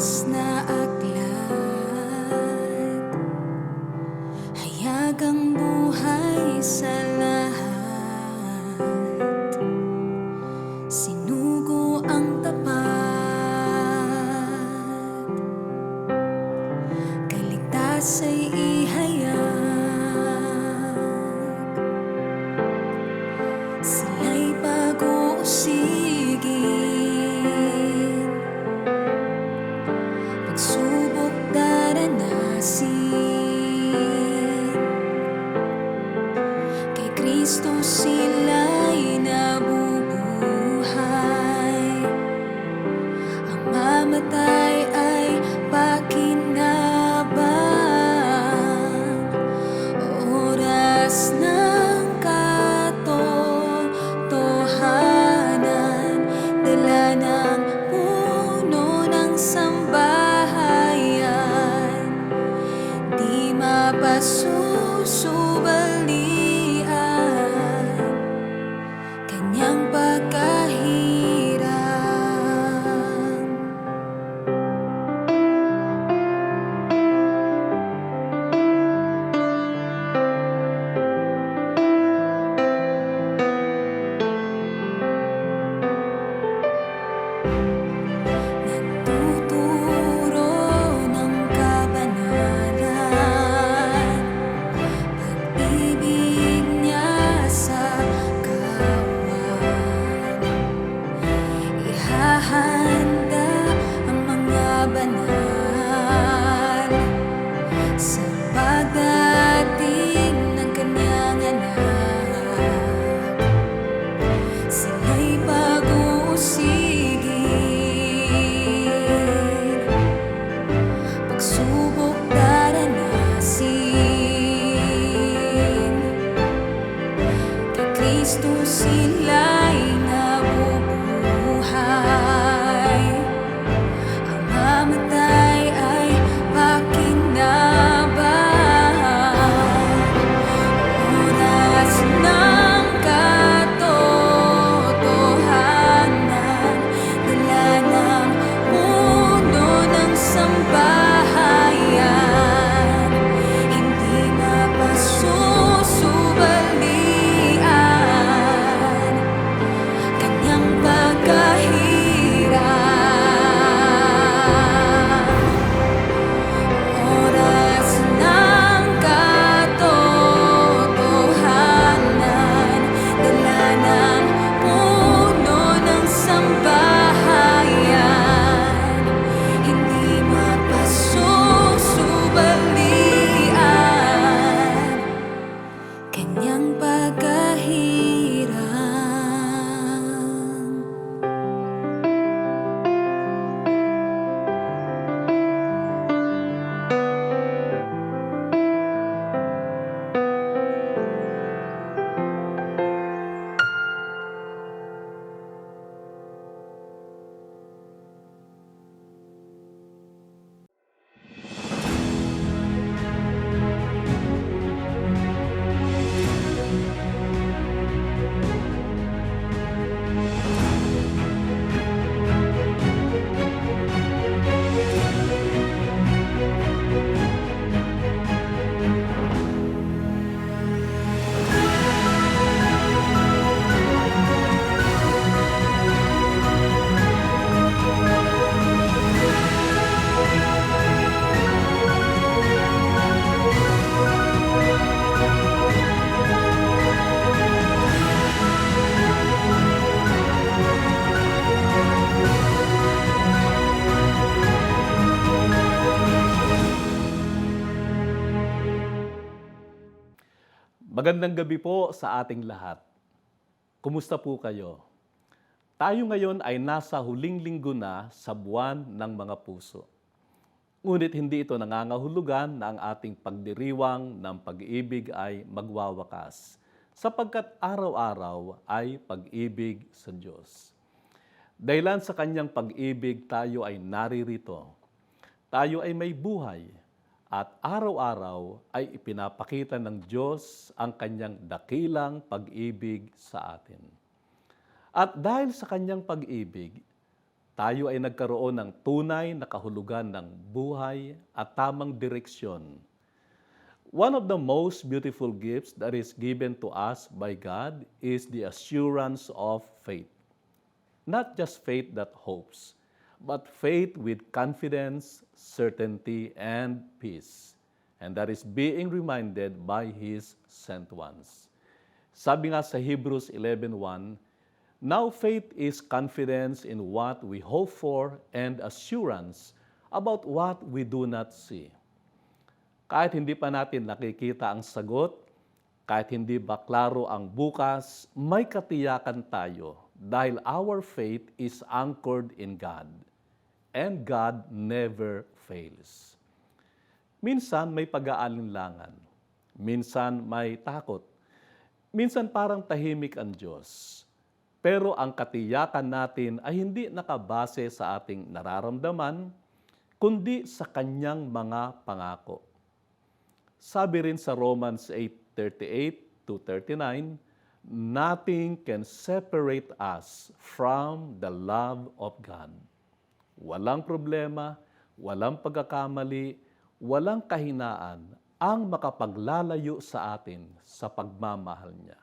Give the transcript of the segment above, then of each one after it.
oras na aklat, hayag ang buhay sa lahat. Sinugo ang tapat, kaligtas ay ihayag. Sila'y pag-uusigin, pagsubok daranasin. Kay Kristo sila'y nabubuhay, ang mamatay ay pakinabang. Oras ng katotohanan, dala ng puno ng sambahayan, di mapasusubalian kanyang pagkahirang. Nagtuturo ng kabanalan, pag-ibig niya sa kawan. Ihahanda ang mga banal sa pagdating ng kanyang anak. Sila'y pag-uusigin, pagsubok daranasin. Kay Kristo sila'y nabubuhay, ang mamatay ay pakinabang. Oras ng katotohanan, dala ng puno ng sambahayan, hindi mapasusubalian kanyang pagkahirang. Oras ng katotohanan, dala ng puno ng sambahayan, hindi mapasusubalian kanyang pagkahirang. Magandang gabi po sa ating lahat. Kumusta po kayo? Tayo ngayon ay nasa huling linggo na sa buwan ng mga puso. Ngunit hindi ito nangangahulugan na ang ating pagdiriwang ng pag-ibig ay magwawakas, sapagkat araw-araw ay pag-ibig sa Diyos. Dahilan sa kanyang pag-ibig, tayo ay naririto. Tayo ay may buhay. At araw-araw ay ipinapakita ng Diyos ang kanyang dakilang pag-ibig sa atin. At dahil sa kanyang pag-ibig, tayo ay nagkaroon ng tunay na kahulugan ng buhay at tamang direksyon. One of the most beautiful gifts that is given to us by God is the assurance of faith. Not just faith that hopes, but faith with confidence, certainty, and peace. And that is being reminded by His sent ones. Sabi nga sa Hebrews 11:1, now faith is confidence in what we hope for and assurance about what we do not see. Kahit hindi pa natin nakikita ang sagot, kahit hindi ba klaro ang bukas, may katiyakan tayo dahil our faith is anchored in God. And God never fails. Minsan may pag-aalinlangan, minsan may takot, minsan parang tahimik ang Diyos. Pero ang katiyakan natin ay hindi nakabase sa ating nararamdaman, kundi sa Kanyang mga pangako. Sabi rin sa Romans 8:38-39, nothing can separate us from the love of God. Walang problema, walang pagkakamali, walang kahinaan ang makapaglalayo sa atin sa pagmamahal niya.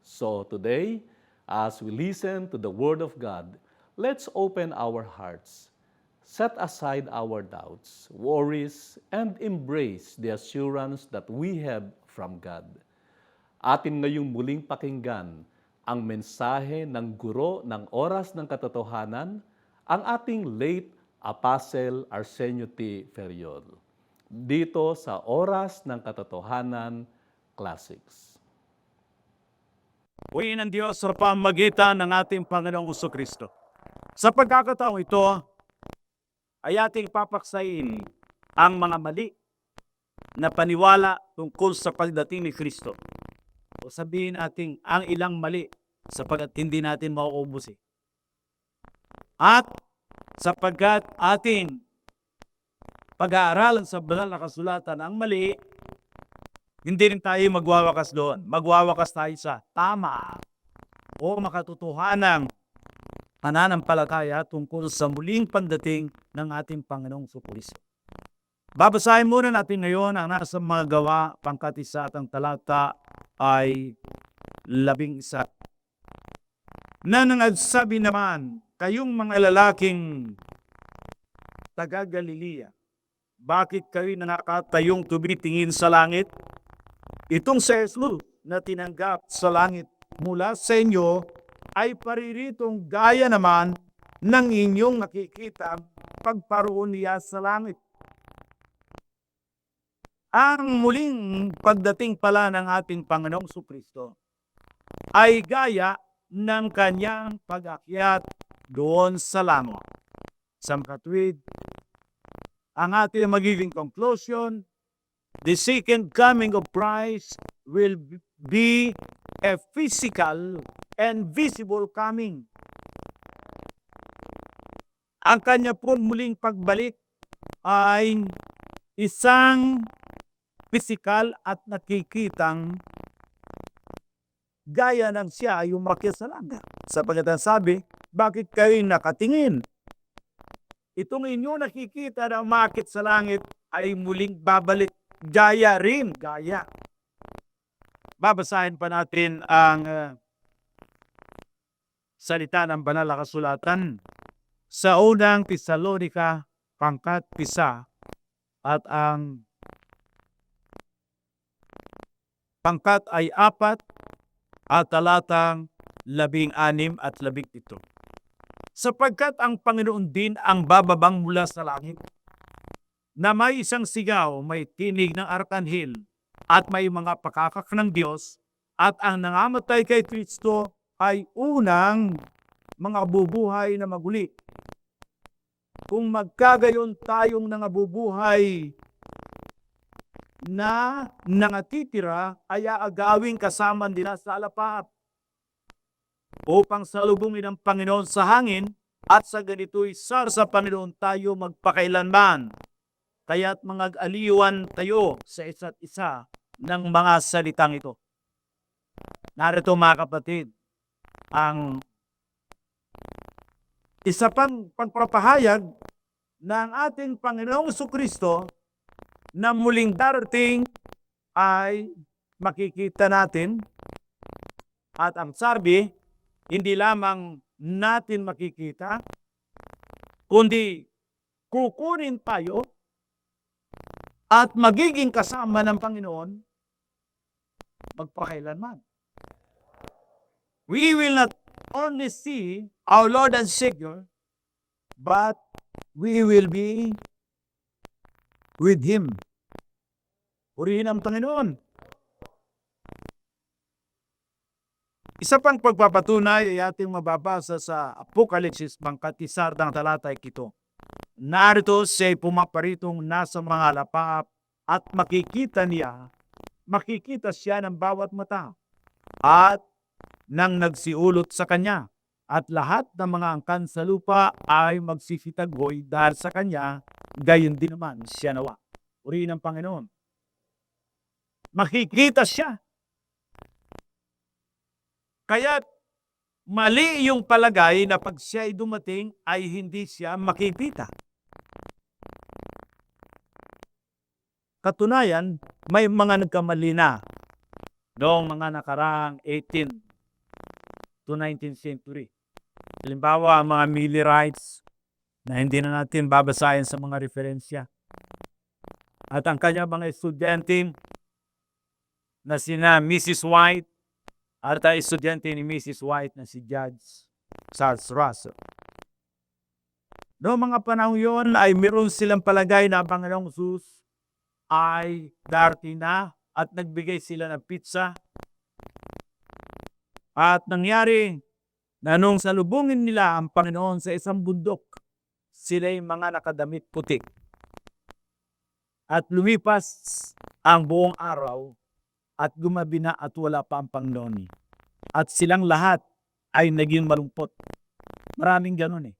So today, as we listen to the Word of God, let's open our hearts, set aside our doubts, worries, and embrace the assurance that we have from God. Atin ngayong muling pakinggan ang mensahe ng guro ng Oras ng Katotohanan, ang ating late Apostle Arsenio T. Ferriol, dito sa Oras ng Katotohanan Classics. Puyin ng Diyos sa pamagitan ng ating Panginoong Jesucristo. Sa pagkakataong ito, ay ating papaksain ang mga mali na paniwala tungkol sa pagdating ni Kristo. O sabihin natin ang ilang mali sapagkat hindi natin mauubos. At sapagkat ating pag-aaralan sa banal na kasulatan ang mali, hindi rin tayo magwawakas doon. Magwawakas tayo sa tama o makatotohanang pananampalataya tungkol sa muling pagdating ng ating Panginoong Jesucristo. Babasahin muna natin ngayon ang nasa mga gawa, pangkat 1 at ang talata ay 11. Na nangagsabi naman, kayong mga lalaking taga Galilea, bakit kayo nakatayong tumitingin sa langit? Itong si Jesus na tinanggap sa langit mula sa inyo ay pariritong gaya naman ng inyong nakikita pagparoon niya sa langit. Ang muling pagdating pala ng ating Panginoong Jesucristo ay gaya ng kanyang pag-akyat doon sa langit. Sa makatwid, ang ating magiging conclusion, the second coming of Christ will be a physical and visible coming. Ang kanya po muling pagbalik ay isang physical at nakikitang gaya ng siya ay umakyat sa langit. Sapagkat ang sabi, bakit kayo nakatingin? Itong inyo nakikita na umakyat sa langit ay muling babalik. Gaya rin, gaya. Babasahin pa natin ang salita ng banal na kasulatan sa unang Tesalonica, pangkat 1 at ang pangkat ay 4 at talatang 16 at 17. Sapagkat ang Panginoon din ang bababang mula sa langit, na may isang sigaw, may tinig ng arkanghel, at may mga pakakak ng Diyos, at ang nangamatay kay Kristo ay unang mga bubuhay na maguli. Kung magkagayon tayong nangabubuhay na nangatitira, ay aagawin kasama nila sa alapaap, upang salubungin ng Panginoon sa hangin, at sa ganito'y sa Panginoon tayo magpakailanman. Kaya't mag-aliwan tayo sa isa't isa ng mga salitang ito. Narito mga kapatid, ang isa pang pagpapahayag ng ating Panginoong Jesucristo na muling darating ay makikita natin. At ang sabi, hindi lamang natin makikita, kundi kukunin tayo at magiging kasama ng Panginoon magpakailanman. We will not only see our Lord and Savior, but we will be with Him. Purihin ang Panginoon. Isa pang pagpapatunay ay ating mababasa sa Apokalipsis, pangkat 1 talata 7. Narito siya'y pumaparitong nasa mga lapap at makikita siya ng bawat mata at nang nagsiulot sa kanya, at lahat ng mga angkan sa lupa ay magsisitagoy dahil sa kanya, gayon din naman siya nawa. Purihin ang Panginoon. Makikita siya. Kaya mali yung palagay na pag siya ay dumating ay hindi siya makikita. Katunayan, may mga nagkamali na noong mga nakaraang 18 to 19th century. Halimbawa, ang mga Millerites na hindi na natin babasahin sa mga referensya. At ang kanya mga estudyante na sina Mrs. White at ang estudyante ni Mrs. White na si Judge Charles Russell. Noong mga panahon yun ay meron silang palagay na ang Panginoong Jesus ay darating na at nagbigay sila ng pizza. At nangyari na nung salubungin nila ang Panginoon sa isang bundok, sila'y mga nakadamit putik. At lumipas ang buong araw at gumabi na at wala pa ang Panginoon. At silang lahat ay naging malungkot. Maraming ganun eh.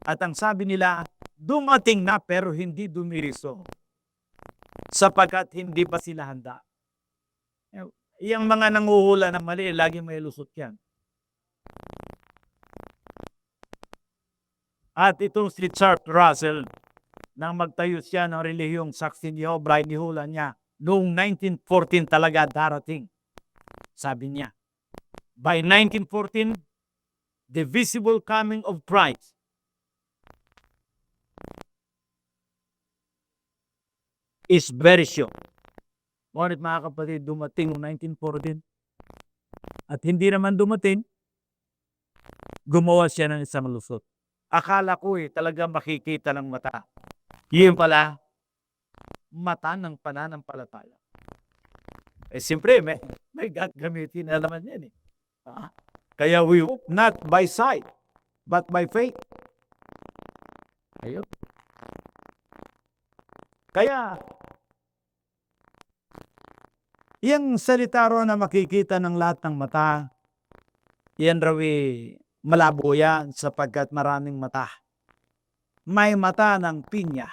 At ang sabi nila, dumating na pero hindi dumiriso. Sapagkat hindi pa sila handa. Yung mga nanguhula ng mali, lagi may lusot yan. At itong si Charles Russell, nang magtayo siya ng relihiyong Saksi ni Jehovah, inihula niya, noong 1914 talaga darating. Sabi niya, by 1914, the visible coming of Christ is very sure. Ngunit mga kapatid, dumating noong 1914 at hindi naman dumating, gumawa siya ng isang lusot. Akala ko talaga makikita ng mata. Yun pala, mata ng pananampalataya. Siyempre, may gagamitin na naman yan eh. Kaya we walk not by sight, but by faith. Ayun. Kaya, yung salita ro na makikita ng lahat ng mata, yan raw malabo yan sapagkat maraming mata. May mata ng pinya.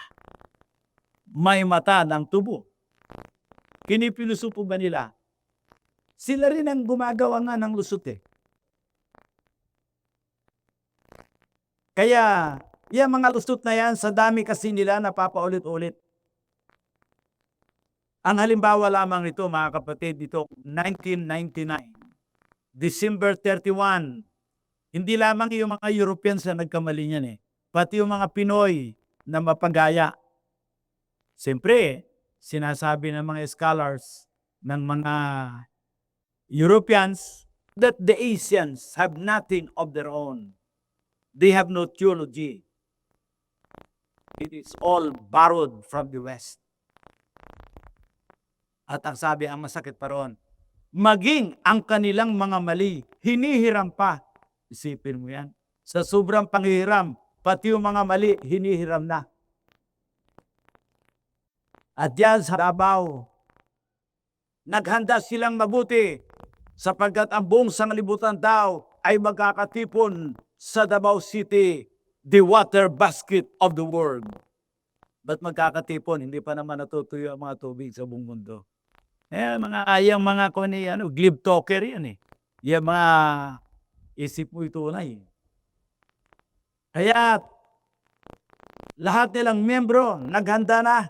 May mata ng tubo. Kinipiluso po ba nila? Sila rin ang gumagawa nga ng lusot eh. Kaya, yung mga lusot na yan, sa dami kasi nila napapaulit-ulit. Ang halimbawa lamang nito, mga kapatid, dito 1999, December 31, hindi lamang yung mga Europeans na nagkamali niyan eh, pati yung mga Pinoy na mapagaya. Siyempre, sinasabi ng mga scholars ng mga Europeans that the Asians have nothing of their own. They have no theology. It is all borrowed from the West. At ang sabi, ang masakit pa roon, maging ang kanilang mga mali, hinihiram pa. Isipin mo yan. Sa sobrang panghihiram, pati yung mga mali, hinihiram na. At yan sa Davao, naghanda silang mabuti sapagkat ang buong sanglibutan daw ay magkakatipon sa Davao City, the water basket of the world. Ba't magkakatipon? Hindi pa naman natutuyo ang mga tubig sa buong mundo. Yung mga glib talker yan eh. Yung mga isip mo tunay. Kaya lahat nilang membro naghanda na.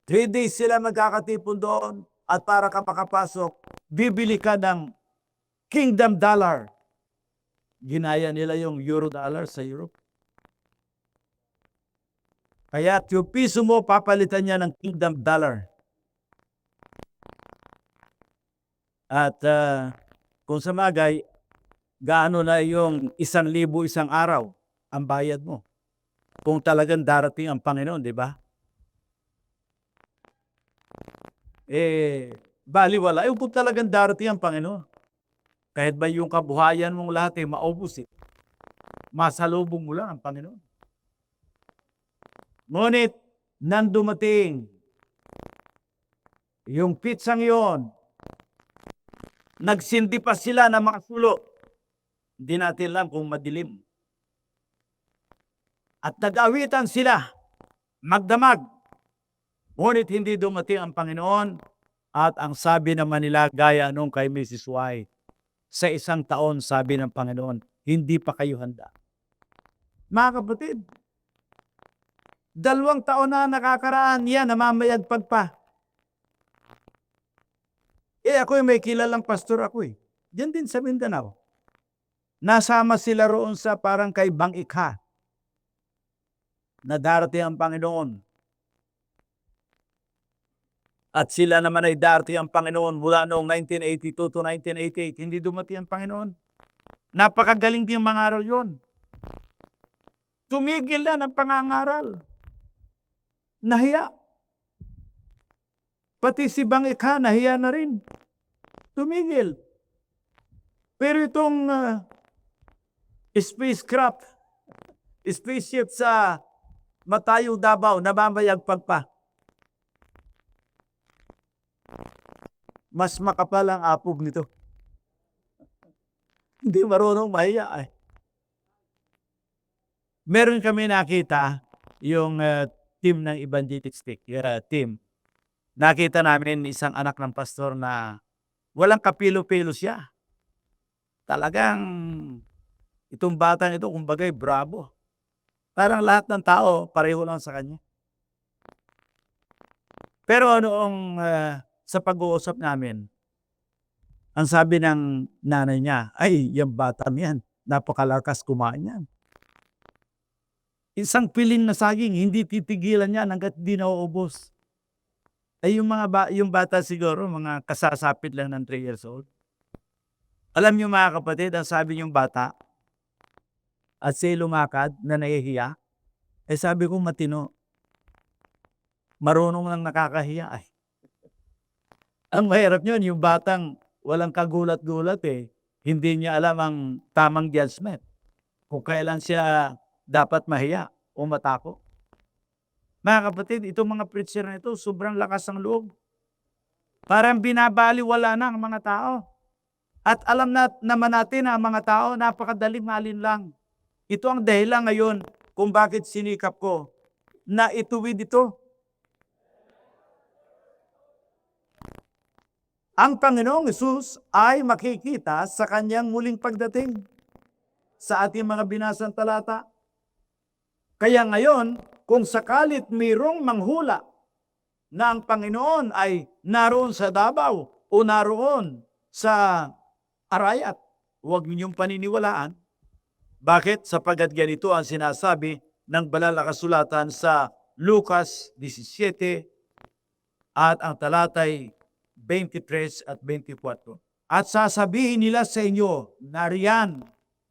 3 days sila magkakatipon doon at para ka makapasok, bibili ka ng Kingdom Dollar. Ginaya nila yung Euro Dollar sa Europe. Kaya yung piso mo, papalitan niya ng Kingdom Dollar. At kung sa bagay, gaano na yung 1,000 isang araw ang bayad mo? Kung talagang darating ang Panginoon, di ba? Baliwala. Kung talagang darating ang Panginoon, kahit ba yung kabuhayan mong lahat maubos masalubong mo lang ang Panginoon. Ngunit, nang dumating yung pitsang yon, nagsindi pa sila ng mga sulo. Hindi natin alam kung madilim. At nag-awitan sila, magdamag. Ngunit hindi dumating ang Panginoon at ang sabi naman nila gaya nung kay Mrs. White, sa 1 taon sabi ng Panginoon, hindi pa kayo handa. Mga kapatid, 2 taon na nakakaraan yan, namamayagpag pa. Ako may kilalang pastor ako Diyan din sa Mindanao. Nasama sila roon sa parang kay Bang Ikha na darating ang Panginoon. At sila naman ay darating ang Panginoon mula noong 1982 to 1988. Hindi dumating ang Panginoon. Napakagaling din mangaral yon. Tumigil na ng pangangaral. Nahiya. Pati si Bang Ikha, nahiya na rin. Tumigil. Pero itong spaceship sa Matayo, Davao, namamayagpag pa. Mas makapal ang apog nito. Hindi marunong mahiya Meron kami nakita yung team ng evangelistic team. Nakita namin isang anak ng pastor na walang kapilo-pilo siya. Talagang itong batang ito, kumbagay, bravo. Parang lahat ng tao, pareho lang sa kanya. Pero noong sa pag-uusap namin, ang sabi ng nanay niya, ay, yung batang yan, napakalakas kumain yan. Isang piling na saging, hindi titigilan yan hanggat di nauubos. Ay yung bata siguro, mga kasasapit lang ng 3 years old. Alam niyo mga kapatid, ang sabi niyong bata, at siya lumakad na nahihiya, sabi ko matino. Marunong lang nakakahiya Ang mahirap yun, yung batang walang kagulat-gulat hindi niya alam ang tamang judgment. Kung kailan siya dapat mahiya o matako. Mga kapatid, itong mga preacher na ito, sobrang lakas ng loob. Parang binabaliwala na ang mga tao. At alam naman natin na ang mga tao, napakadaling malinlang. Ito ang dahilan ngayon kung bakit sinikap ko na ituwid ito. Ang Panginoong Hesus ay makikita sa kanyang muling pagdating sa ating mga binasang talata. Kaya ngayon, kung sakalit mayroong manghula na ang Panginoon ay naroon sa Davao o naroon sa Arayat, huwag ninyong paniniwalaan. Bakit? Sapagkat ganito ang sinasabi ng banal na kasulatan sa Lucas 17 at ang talatay 23 at 24. At sasabihin nila sa inyo,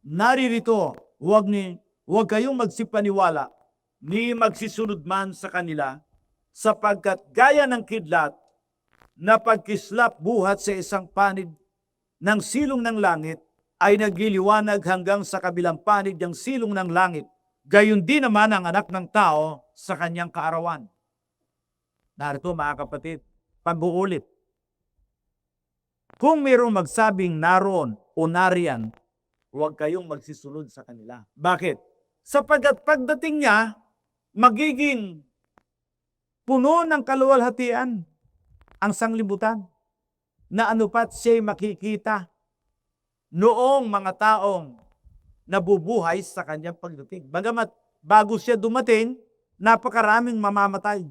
naririto, huwag kayong magsipaniwala, ni magsisunod man sa kanila, sapagkat gaya ng kidlat na pagkislap buhat sa isang panig ng silong ng langit, ay nagliliwanag hanggang sa kabilang panig ng silong ng langit. Gayon din naman ang anak ng tao sa kanyang kaarawan. Narito mga kapatid, pag-uulit. Kung mayroong magsabing naroon o nariyan, huwag kayong magsisunod sa kanila. Bakit? Sapagkat pagdating niya, magiging puno ng kaluwalhatian ang sanglibutan na anupat siya'y makikita noong mga taong nabubuhay sa kanyang pagdating. Bagamat bago siya dumating, napakaraming mamamatay.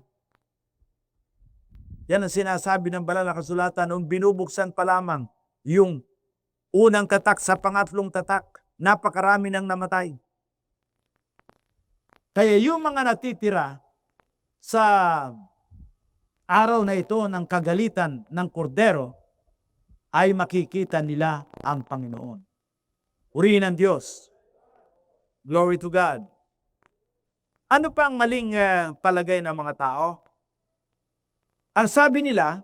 Yan ang sinasabi ng banal na kasulatan nung binubuksan pa lamang yung unang tatak sa pangatlong tatak, napakarami nang namatay. Kaya yung mga natitira sa araw na ito ng kagalitan ng kordero ay makikita nila ang Panginoon. Purihin ang Diyos. Glory to God. Ano pa ang maling palagay ng mga tao? Ang sabi nila,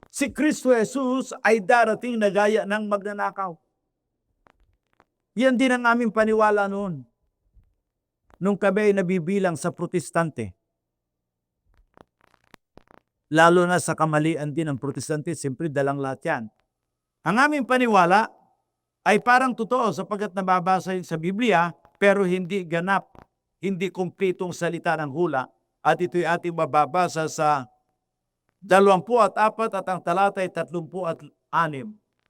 si Kristo Jesus ay darating na gaya ng magnanakaw. Yan din ang aming paniwala noon. Nung kami ay nabibilang sa protestante. Lalo na sa kamalian din ng protestante, siyempre dalang lahat yan. Ang aming paniwala ay parang totoo sapagkat nababasa yun sa Biblia, pero hindi ganap, hindi kumpletong salita ng hula. At ito'y ating mababasa sa 24 at ang talata ay 36.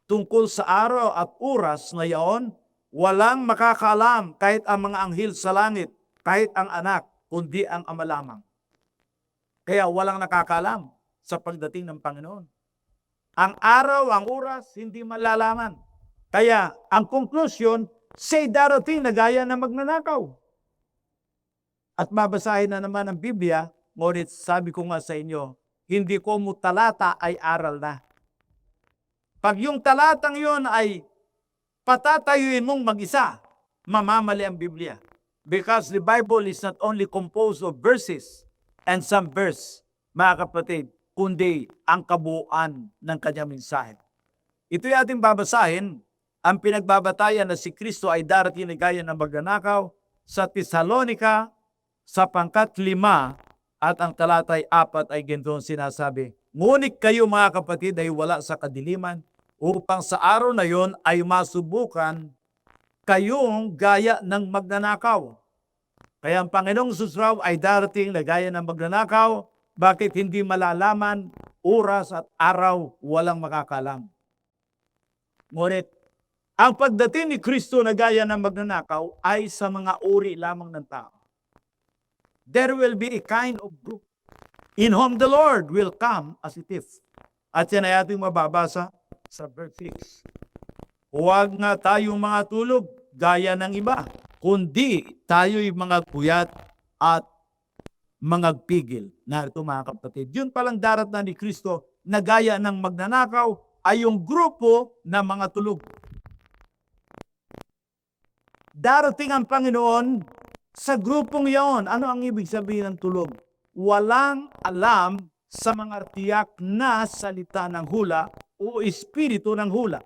Tungkol sa araw at oras na yaon, walang makakaalam kahit ang mga anghel sa langit, kahit ang anak, kundi ang ama lamang. Kaya walang nakakaalam sa pagdating ng Panginoon. Ang araw, ang oras, hindi malalaman. Kaya ang konklusyon, siya'y darating na gaya ng magnanakaw. At mabasahin na naman ang Biblia, ngunit sabi ko nga sa inyo, hindi ko mo talata ay aral na. Pag yung talatang yon ay patatayuin mong mag-isa, mamamali ang Biblia. Because the Bible is not only composed of verses and some verse, mga kapatid, kundi ang kabuuan ng kanyang mensahe. Ito'y ating babasahin, ang pinagbabatayan na si Kristo ay darating na gaya ng magnanakaw sa Tesalonica sa pangkat 5 at ang talatay 4 ay ganito sinasabi, ngunit kayo mga kapatid ay wala sa kadiliman upang sa araw na yon ay masubukan kayong gaya ng magnanakaw. Kaya ang Panginoong Jesus raw ay darating na gaya ng magnanakaw. Bakit hindi malalaman, oras at araw walang makakalam. Ngunit, ang pagdating ni Kristo na gaya ng magnanakaw ay sa mga uri lamang ng tao. There will be a kind of group in whom the Lord will come as a thief. At yan ay ating mababasa sa verse 6. Huwag nga tayong mga tulog gaya ng iba, kundi tayo'y mga puyat at mga pigil. Narito mga kapatid, yun palang darat na ni Kristo na gaya ng magnanakaw ay yung grupo na mga tulog. Darating ang Panginoon sa grupong yon. Ano ang ibig sabihin ng tulog? Walang alam sa mga tiyak na salita ng hula o espiritu ng hula.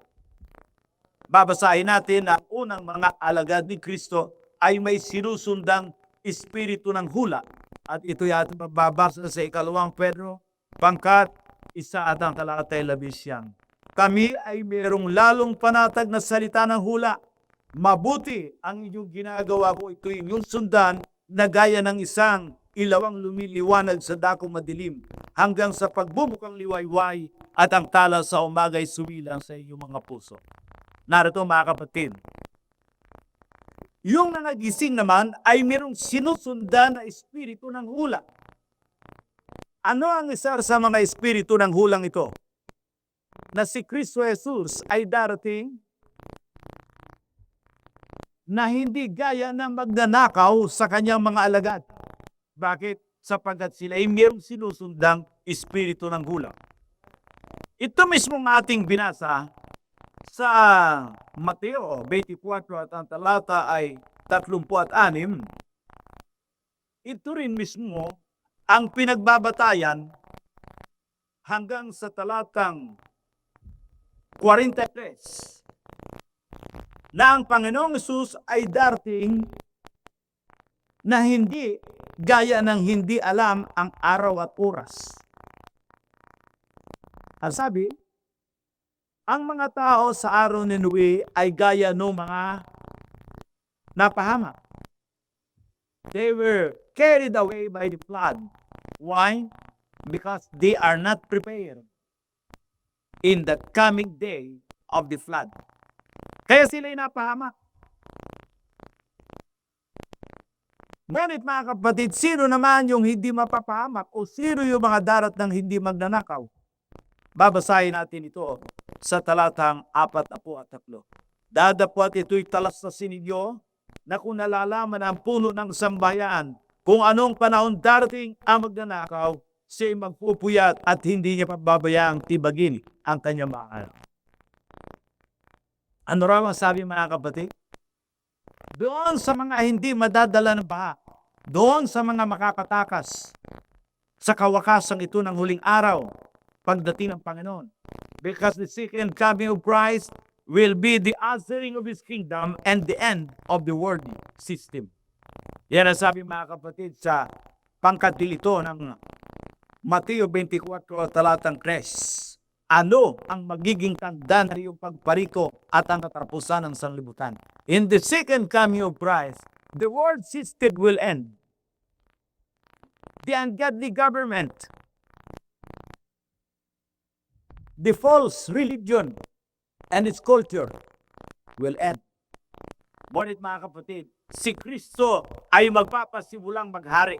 Babasahin natin ang unang mga alagad ni Kristo ay may sinusundang espiritu ng hula. At ito'y ating mababasa sa 2 Pedro, pangkat 1 at ang talata 11. Kami ay mayroong lalong panatag na salita ng hula. Mabuti ang inyong ginagawa ko, ito inyong sundan na gaya ng isang ilawang lumiliwanag sa dakong madilim hanggang sa pagbubukang liwayway at ang tala sa umaga'y sumilang sa inyong mga puso. Narito mga kapatid, yung nangagising naman ay mayroong sinusundan na espiritu ng hula. Ano ang isa sa mga espiritu ng hulang ito? Na si Kristo Jesus ay darating na hindi gaya ng magnanakaw sa kanyang mga alagad. Bakit? Sapagkat sila ay mayroong sinusundang espiritu ng hula. Ito mismo ating binasa sa Mateo 24 at ang talata ay 36. Ito rin mismo ang pinagbabatayan hanggang sa talatang 43 na ang Panginoong Hesus ay darating na hindi gaya ng hindi alam ang araw at oras. Ang sabi, ang mga tao sa araw ni Noe ay gaya ng mga napahamak. They were carried away by the flood. Why? Because they are not prepared in the coming day of the flood. Kaya sila'y napahamak. Ngunit mga kapatid, sino naman yung hindi mapapahamak o sino yung mga darat ng hindi magnanakaw? Babasahin natin ito sa talatang 43. Dadapwat ito'y talastasin ninyo na kung nalalaman ang puno ng sambayan kung anong panahon darating ang magnanakaw, siya'y magpupuyat at hindi niya pababayaang tibagin ang kanyang mga anak. Ano raw ang sabi mga kapatid? Doon sa mga hindi madadala ng baha, doon sa mga makakatakas, sa kawakasan ito ng huling araw, pagdating ng Panginoon. Because the second coming of Christ will be the ushering of His kingdom and the end of the world system. Yan ang sabi mga kapatid sa pangkatil ito ng Mateo 24, talatang 3. Ano ang magiging tanda na iyong pagparito at ang katapusan ng sanlibutan? In the second coming of Christ, the world system will end. The ungodly government, the false religion, and its culture will end. Ngunit mga kapatid, si Kristo ay magpapasimulang maghari.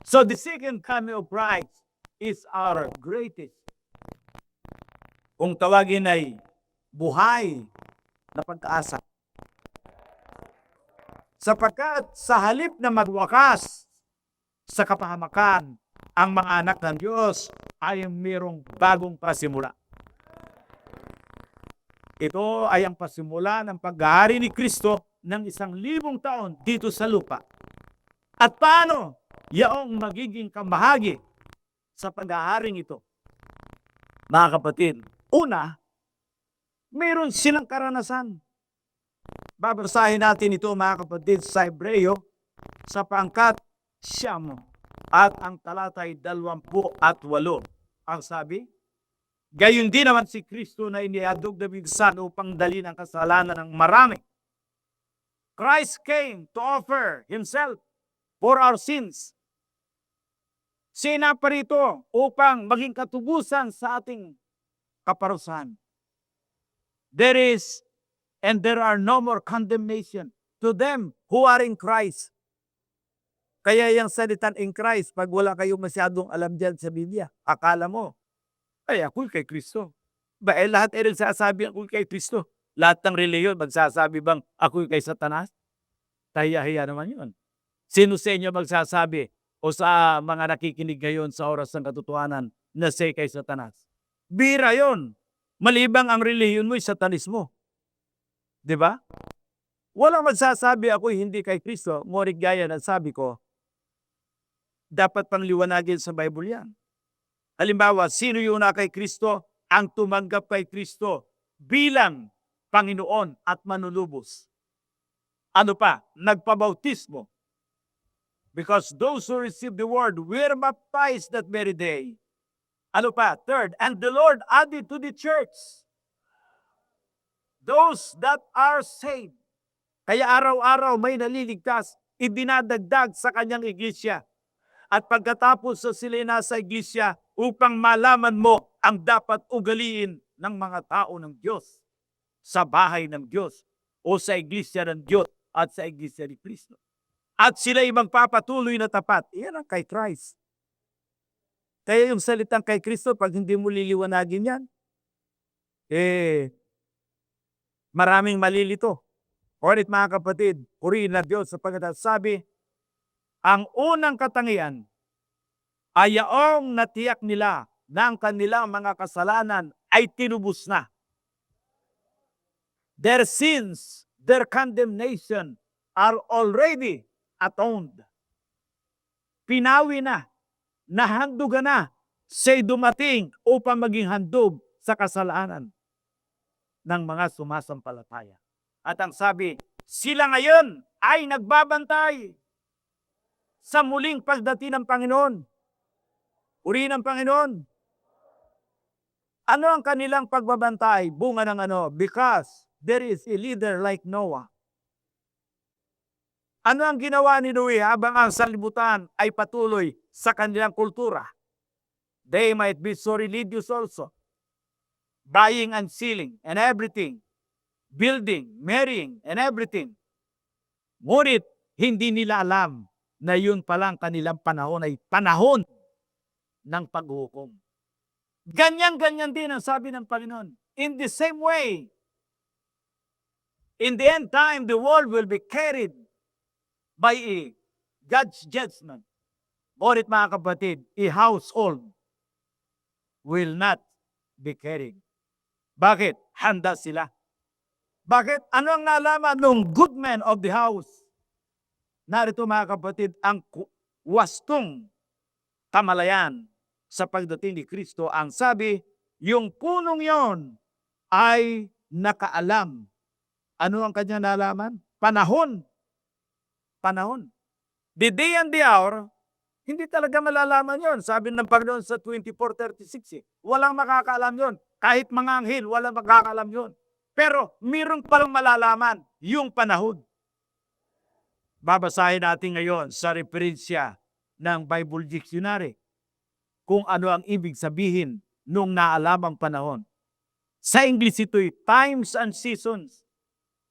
So the second coming of Christ is our greatest. Kung tawagin ay buhay na pag-asa. Sapagkat sa halip na magwakas sa kapahamakan, ang mga anak ng Diyos ay mayroong bagong pasimula. Ito ay ang pasimula ng paghahari ni Kristo ng 1,000 taon dito sa lupa. At paano yaong magiging kamahagi sa paghaharing ito? Mga kapatid, una, mayroon silang karanasan. Babasahin natin ito mga kapatid sa Hebreo sa pangkat 9 at ang talatay 28. Ang sabi, gayon din naman si Kristo na iniadog na bigsan upang dalhin ang kasalanan ng marami. Christ came to offer Himself for our sins. Siya pa rito upang maging katubusan sa ating kaparusahan. There is and there are no more condemnation to them who are in Christ. Kaya yung salitan in Christ, pag wala kayong masyadong alam dyan sa Biblia, akala mo, ay ako'y kay Kristo. Ba, lahat ay nagsasabi ako'y kay Kristo. Lahat ng reliyon, magsasabi bang ako'y kay Satanas? Tahiya-hiya naman yun. Sino sa inyo magsasabi o sa mga nakikinig ngayon sa oras ng katotohanan na say kay Satanas? Bira yon. Malibang ang reliyon mo'y satanismo. Diba? Walang magsasabi ako'y hindi kay Kristo. Ngunit gaya ng sabi ko, dapat pang liwanagin sa Bible yan. Halimbawa, sino yung na kay Kristo? Ang tumanggap kay Kristo bilang Panginoon at manlulubos. Ano pa? Nagpabautismo. Because those who receive the word were baptized that very day. Ano pa? Third, and the Lord added to the church those that are saved. Kaya araw-araw may naliligtas, idinadagdag sa kanyang iglesia. At pagkatapos sa sila nasa iglesia, upang malaman mo ang dapat ugaliin ng mga tao ng Diyos sa bahay ng Diyos o sa iglesia ng Diyos at sa iglesia ni Kristo. At sila'y magpapatuloy na tapat. Iyan ang kay Christ. Kaya yung salitang kay Kristo, pag hindi mo liliwanagin yan, maraming malilito. Ngunit mga kapatid, purihin na Diyos sapagkat sabi, ang unang katangian ay yaong natiyak nila na ang kanilang mga kasalanan ay tinubos na. Their sins, their condemnation are already atoned. Pinawi na, nahandugan na, siya'y dumating upang maging handog sa kasalanan ng mga sumasampalataya. At ang sabi, sila ngayon ay nagbabantay sa muling pagdating ng Panginoon. Purihin ang Panginoon. Ano ang kanilang pagbabantay? Bunga ng ano? Because there is a leader like Noah. Ano ang ginawa ni Noe habang ang sanlibutan ay patuloy sa kanilang kultura? They might be so religious also. Buying and selling and everything. Building, marrying and everything. Ngunit hindi nila alam na yun palang kanilang panahon ay panahon ng paghukom. Ganyan-ganyan din ang sabi ng Panginoon. In the same way, in the end time, the world will be carried by God's judgment. Ngunit mga kapatid, a household will not be carried. Bakit? Handa sila. Bakit? Ano ang nalaman ng good man of the house? Narito mga kapatid, ang wastong kamalayan sa pagdating ni Kristo. Ang sabi, yung punong yon ay nakaalam. Ano ang kanya nalaman? Panahon. Panahon. The day and the hour, hindi talaga malalaman yon. Sabi ng Panginoon sa 24:36, walang makakaalam yon. Kahit mga anghel, walang makakaalam yon. Pero mayroon palang malalaman yung panahon. Babasahin natin ngayon sa referensya ng Bible Dictionary kung ano ang ibig sabihin nung naalamang panahon. Sa English ito'y times and seasons.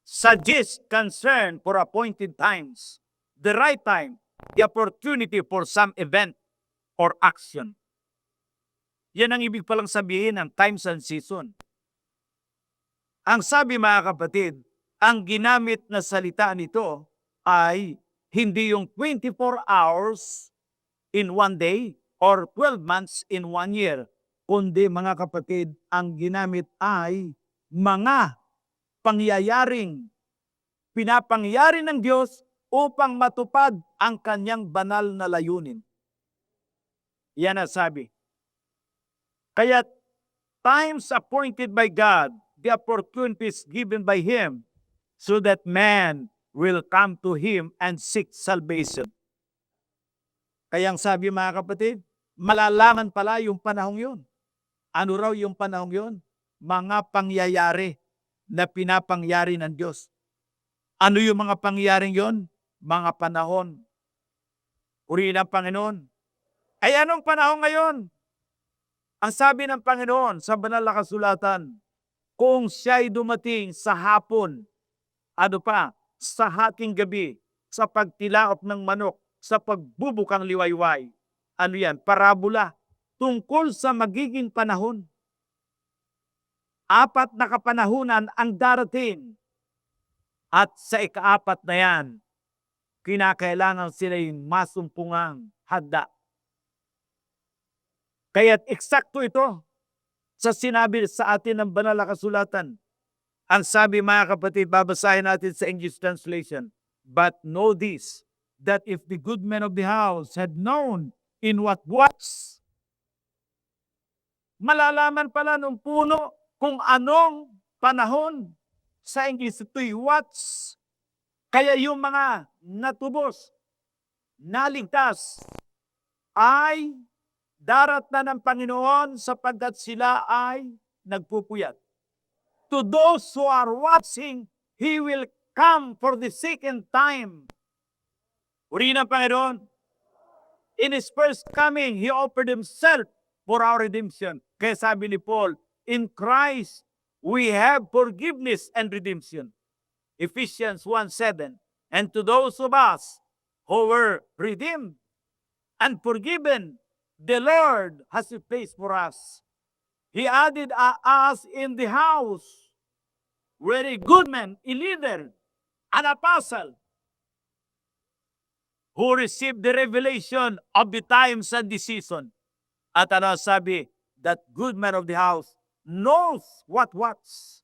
Suggest concern for appointed times. The right time, the opportunity for some event or action. Yan ang ibig palang sabihin ng times and season. Ang sabi mga kapatid, ang ginamit na salita nito ay hindi yung 24 hours in one day or 12 months in 1 year, kundi mga kapatid, ang ginamit ay mga pangyayaring pinapangyari ng Diyos upang matupad ang kanyang banal na layunin. Yan ang sabi. Kaya times appointed by God, the opportunities given by Him, so that man will come to Him and seek salvation. Kaya ang sabi mga kapatid, malalaman pala yung panahong yun. Ano raw yung panahong yun? Mga pangyayari na pinapangyari ng Diyos. Ano yung mga pangyayaring yun? Mga panahon. Purihin ang Panginoon. Ay anong panahon ngayon? Ang sabi ng Panginoon sa banal na kasulatan, kung siya'y dumating sa hapon, sa hating gabi, sa pagtilaop ng manok, sa pagbubukang liwayway. Ano yan? Parabola. Tungkol sa magiging panahon. 4 na kapanahunan ang darating. At sa ika-4 na yan, kinakailangan sila'y masumpungang handa. Kaya't eksakto ito sa sinabi sa atin ng banal na kasulatan. Ang sabi mga kapatid, babasahin natin sa English translation. But know this, that if the good man of the house had known in what was, malalaman pala ng puno kung anong panahon. Sa English ito'y what's. Kaya yung mga natubos, naligtas, ay darat na ng Panginoon sapagkat sila ay nagpupuyat. To those who are watching, He will come for the second time. Uriin ang Panginoon. In His first coming, He offered Himself for our redemption. Kaya sabi ni Paul, in Christ, we have forgiveness and redemption. Ephesians 1:7. And to those of us who were redeemed and forgiven, the Lord has a place for us. He added us in the house where a good man, a leader, an apostle, who received the revelation of the times and the season. At ano sabi? That good man of the house knows what's.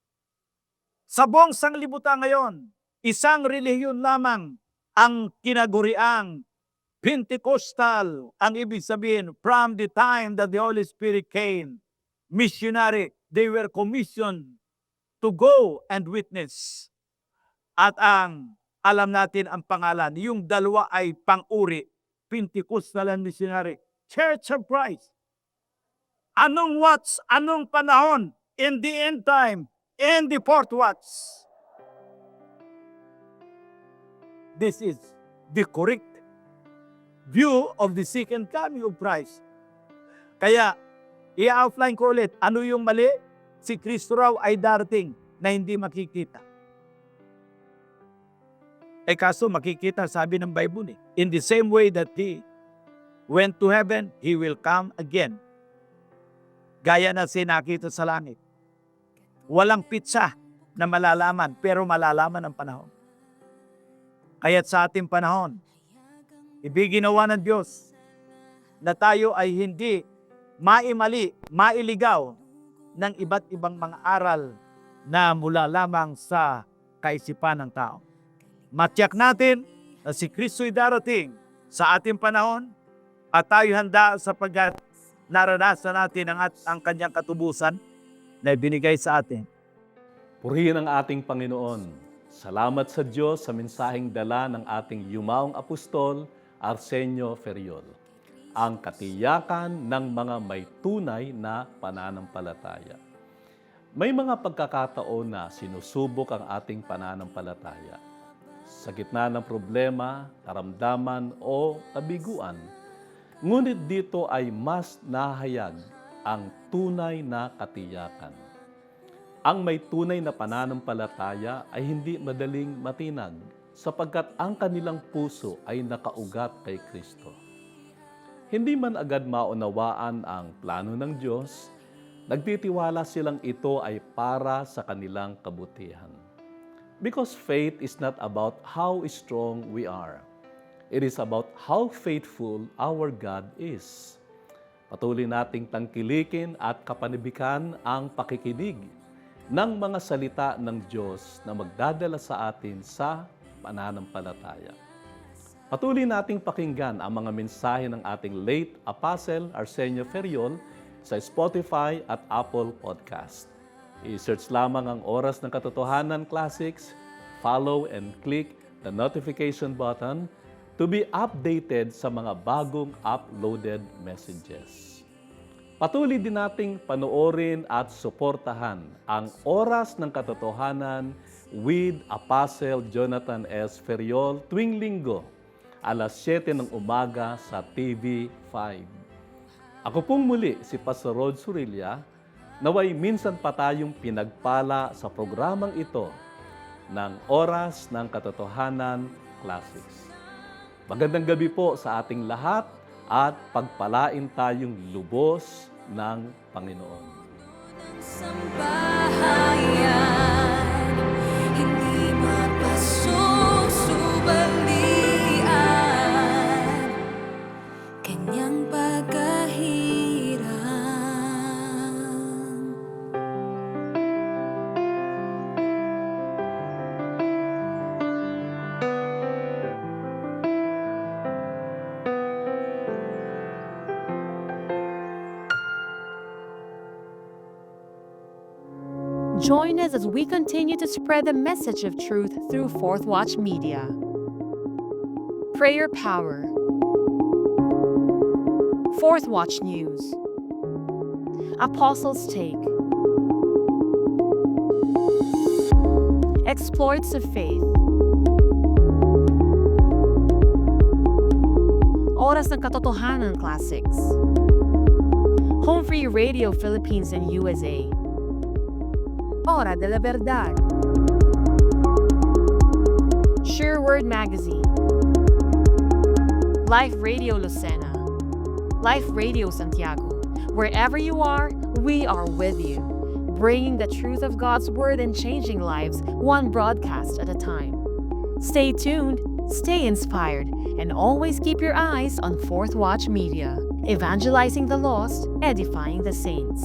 Sa buong sanglibutan ngayon, isang relihiyon lamang ang kinaguriang Pentecostal. Ang ibig sabihin, from the time that the Holy Spirit came, missionary, they were commissioned to go and witness. At ang alam natin ang pangalan, yung dalawa ay pang-uri, Pentecostal and missionary, Church of Christ. Anong watch? Anong panahon? In the end time, in the fourth watch. This is the correct view of the second coming of Christ. Kaya, i-outline ko ulit, ano yung mali? Si Kristo raw ay darating na hindi makikita. kaso makikita, sabi ng Bible in the same way that He went to heaven, He will come again. Gaya na sinakita sa langit. Walang pitsa na malalaman, pero malalaman ang panahon. Kaya't sa ating panahon, ibiginawa ng Diyos na tayo ay hindi maimali, mailigaw ng iba't ibang mga aral na mula lamang sa kaisipan ng tao. Matiyak natin na si Kristo'y darating sa ating panahon at tayo handa sapagkat naranasan natin ang kanyang katubusan na ibinigay sa atin. Purihin ang ating Panginoon. Salamat sa Diyos sa mensaheng dala ng ating yumaong apostol, Arsenio Ferriol. Ang katiyakan ng mga may tunay na pananampalataya. May mga pagkakataon na sinusubok ang ating pananampalataya. Sa gitna ng problema, karamdaman o kabiguan. Ngunit dito ay mas nahayag ang tunay na katiyakan. Ang may tunay na pananampalataya ay hindi madaling matinag sapagkat ang kanilang puso ay nakaugat kay Kristo. Hindi man agad maunawaan ang plano ng Diyos, nagtitiwala silang ito ay para sa kanilang kabutihan. Because faith is not about how strong we are. It is about how faithful our God is. Patuloy nating tangkilikin at kapanibikan ang pakikinig ng mga salita ng Diyos na magdadala sa atin sa pananampalataya. Patuloy nating pakinggan ang mga mensahe ng ating late Apostle Arsenio Ferriol sa Spotify at Apple Podcast. I-search lamang ang Oras ng Katotohanan Classics, follow and click the notification button to be updated sa mga bagong uploaded messages. Patuloy din nating panoorin at suportahan ang Oras ng Katotohanan with Apostle Jonathan S. Ferriol tuwing linggo, alas 7 ng umaga sa TV5. Ako pong muli si Pastor Rod Surilla, naway minsan pa tayong pinagpala sa programang ito ng Oras ng Katotohanan Classics. Magandang gabi po sa ating lahat at pagpalain tayong lubos ng Panginoon. Sambahayan, hindi mapasusubalingan, kanyang pagkahirap. Join us as we continue to spread the message of truth through Fourth Watch Media. Prayer Power. Fourth Watch News. Apostles' Take. Exploits of Faith. Oras ng Katotohanan Classics. Home Free Radio Philippines and USA. Hora de la Verdad. Sure Word Magazine. Life Radio Lucena. Life Radio Santiago. Wherever you are, we are with you, bringing the truth of God's Word and changing lives one broadcast at a time. Stay tuned, stay inspired, and always keep your eyes on Fourth Watch Media, evangelizing the lost, edifying the saints.